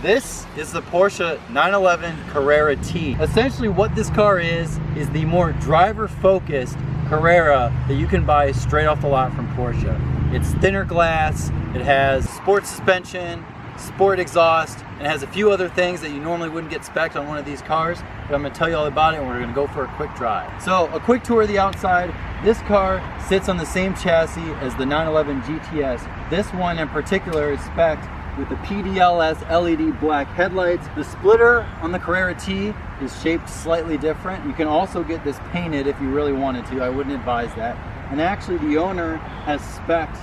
This is the Porsche 911 Carrera T. Essentially what this car is the more driver-focused Carrera that you can buy straight off the lot from Porsche. It's thinner glass, it has sport suspension, sport exhaust, and it has a few other things that you normally wouldn't get spec'd on one of these cars, but I'm going to tell you all about it and we're going to go for a quick drive. So a quick tour of the outside. This car sits on the same chassis as the 911 GTS. This one in particular is spec'd with the PDLS LED black headlights. The splitter on the Carrera T is shaped slightly different. You can also get this painted if you really wanted to. I wouldn't advise that. And actually the owner has spec'd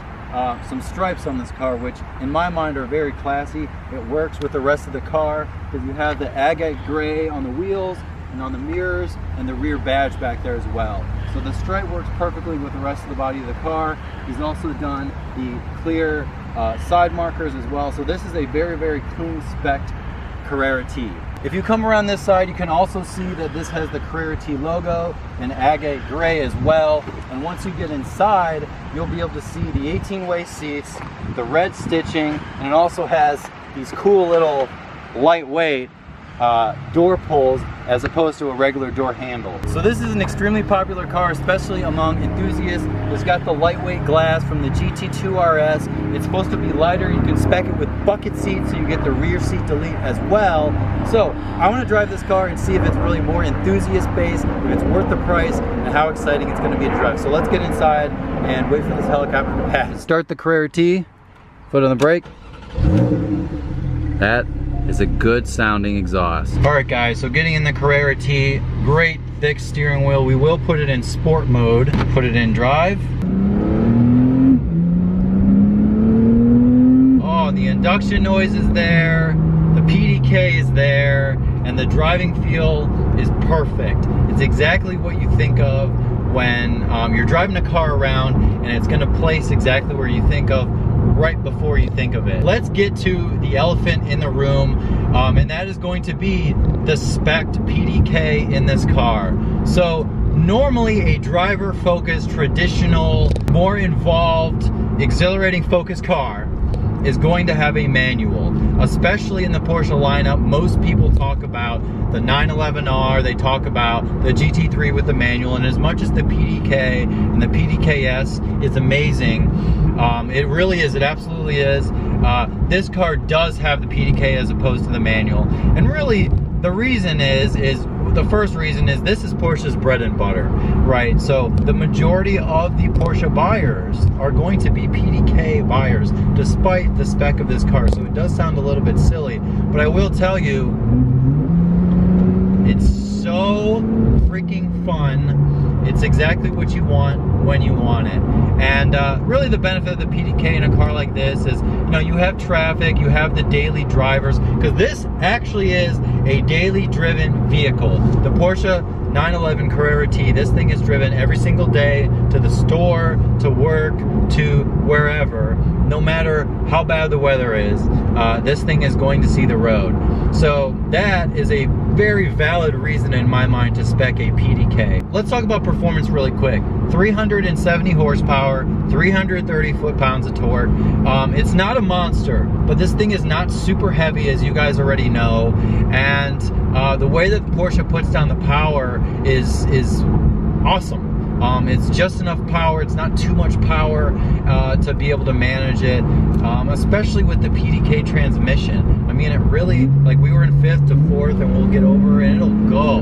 some stripes on this car, which in my mind are very classy. It works with the rest of the car because you have the agate gray on the wheels and on the mirrors and the rear badge back there as well. So the stripe works perfectly with the rest of the body of the car. He's also done the clear side markers as well. So this is a very, very clean spec'd Carrera T. If you come around this side, you can also see that this has the Carrera T logo in agate gray as well. And once you get inside, you'll be able to see the 18-way seats, the red stitching, and it also has these cool little lightweight door pulls as opposed to a regular door handle. So this is an extremely popular car, especially among enthusiasts. It's got the lightweight glass from the GT2 RS. It's supposed to be lighter. You can spec it with bucket seats so you get the rear seat delete as well. So I want to drive this car and see if it's really more enthusiast based, if it's worth the price, and how exciting it's going to be to drive. So let's get inside and wait for this helicopter to pass. Start the Carrera T, foot on the brake. That is a good sounding exhaust. All right guys, so getting in the Carrera T, great thick steering wheel. We will put it in sport mode, put it in drive. Oh, the induction noise is there, the PDK is there, and the driving feel is perfect. It's exactly what you think of when you're driving a car around, and it's gonna place exactly where you think of right before you think of it. Let's get to the elephant in the room, and that is going to be the spec'd PDK in this car. So normally a driver focused, traditional, more involved, exhilarating focused car is going to have a manual. Especially in the Porsche lineup, most people talk about the 911R, they talk about the GT3 with the manual, and as much as the PDK and the PDKS is amazing, it really is, it absolutely is, this car does have the PDK as opposed to the manual. And really, the reason is the first reason is this is Porsche's bread and butter, right? So the majority of the Porsche buyers are going to be PDK buyers, despite the spec of this car. So it does sound a little bit silly, but I will tell you, it's so freaking fun. It's exactly what you want when you want it. And really the benefit of the PDK in a car like this is, you know, you have traffic, you have the daily drivers, because this actually is a daily driven vehicle. The Porsche 911 Carrera T, this thing is driven every single day to the store, to work, to wherever. No matter how bad the weather is, this thing is going to see the road. So that is a very valid reason in my mind to spec a PDK. Let's talk about performance really quick. 370 horsepower, 330 foot-pounds of torque. It's not a monster, but this thing is not super heavy, as you guys already know. And the way that Porsche puts down the power is awesome. It's just enough power, it's not too much power to be able to manage it, especially with the PDK transmission. I mean, it really, like, we were in 5th to 4th and we'll get over and it'll go.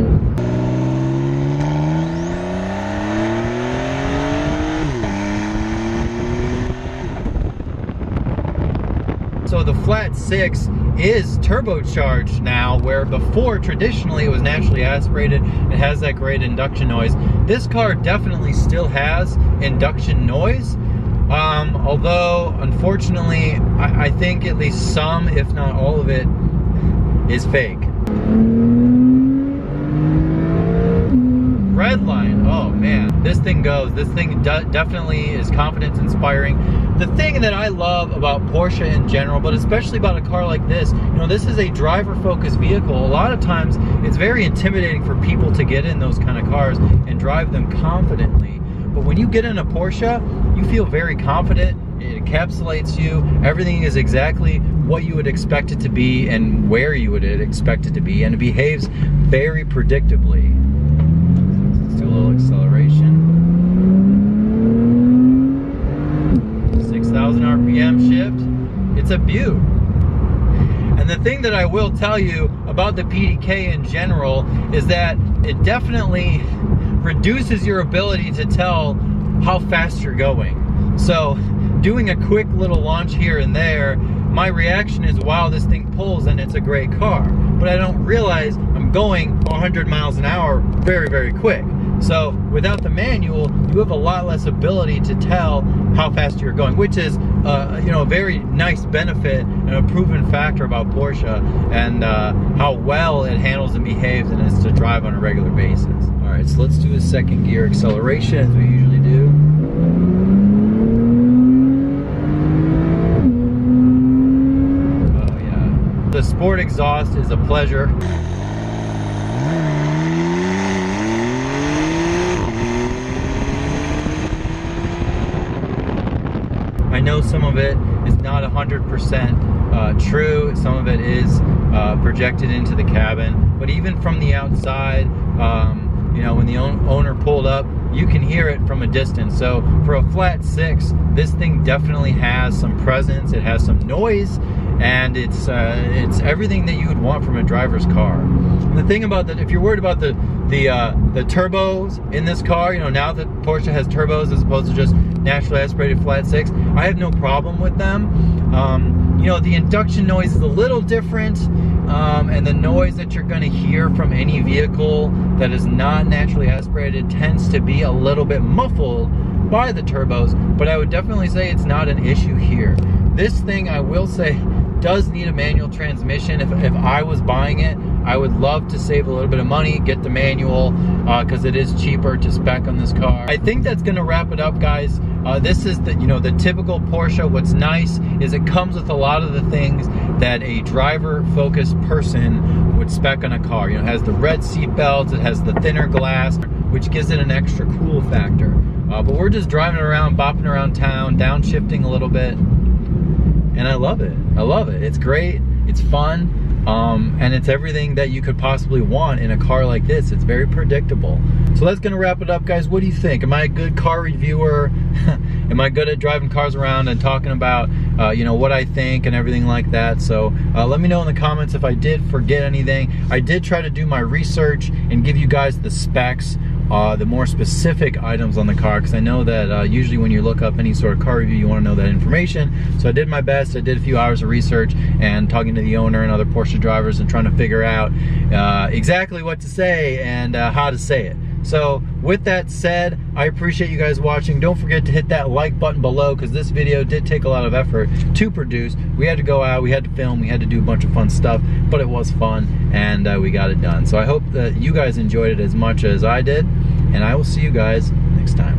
So the flat 6 is turbocharged now, where before traditionally it was naturally aspirated. It has that great induction noise. This car definitely still has induction noise, although unfortunately I think at least some, if not all of it, is fake. Redline, oh man, this thing goes. This thing definitely is confidence inspiring. The thing that I love about Porsche in general, but especially about a car like this, you know, this is a driver-focused vehicle. A lot of times it's very intimidating for people to get in those kind of cars and drive them confidently. But when you get in a Porsche, you feel very confident. it encapsulates you. Everything is exactly what you would expect it to be and where you would expect it to be, and it behaves very predictably. Let's do a little acceleration. 6,000 RPM shift. It's a beaut. And the thing that I will tell you about the PDK in general is that it definitely reduces your ability to tell how fast you're going. So doing a quick little launch here and there, my reaction is, wow, this thing pulls and it's a great car. But I don't realize I'm going 100 miles an hour very, very quick. So without the manual, you have a lot less ability to tell how fast you're going, which is you know, a very nice benefit and a proven factor about Porsche, and how well it handles and behaves and is to drive on a regular basis. All right, so let's do a second gear acceleration as we usually do. Oh yeah, the sport exhaust is a pleasure. I know some of it is not 100% true. Some of it is projected into the cabin. But even from the outside, you know, when the owner pulled up, you can hear it from a distance. So for a flat 6, this thing definitely has some presence. It has some noise, and it's everything that you would want from a driver's car. And the thing about that, if you're worried about the turbos in this car, you know, now that Porsche has turbos as opposed to just naturally aspirated flat 6, I have no problem with them. You know, the induction noise is a little different, and the noise that you're going to hear from any vehicle that is not naturally aspirated tends to be a little bit muffled by the turbos, but I would definitely say it's not an issue here. This thing, I will say, does need a manual transmission. If I was buying it, I would love to save a little bit of money, get the manual, because it is cheaper to spec on this car. I think that's going to wrap it up, guys. This is the, you know, the typical Porsche. What's nice is it comes with a lot of the things that a driver-focused person would spec on a car. You know, it has the red seat belts, it has the thinner glass, which gives it an extra cool factor. But we're just driving around, bopping around town, downshifting a little bit, and I love it. I love it. It's great. It's fun. And it's everything that you could possibly want in a car like this. It's very predictable. So that's gonna wrap it up, guys. What do you think? Am I a good car reviewer? Am I good at driving cars around and talking about you know, what I think and everything like that? So let me know in the comments if I did forget anything. I did try to do my research and give you guys the specs, the more specific items on the car, because I know that usually when you look up any sort of car review, you want to know that information. So I did my best. I did a few hours of research and talking to the owner and other Porsche drivers and trying to figure out exactly what to say and how to say it. So with that said, I appreciate you guys watching. Don't forget to hit that like button below, because this video did take a lot of effort to produce. We had to go out, we had to film, we had to do a bunch of fun stuff, but it was fun, and we got it done. So I hope that you guys enjoyed it as much as I did, and I will see you guys next time.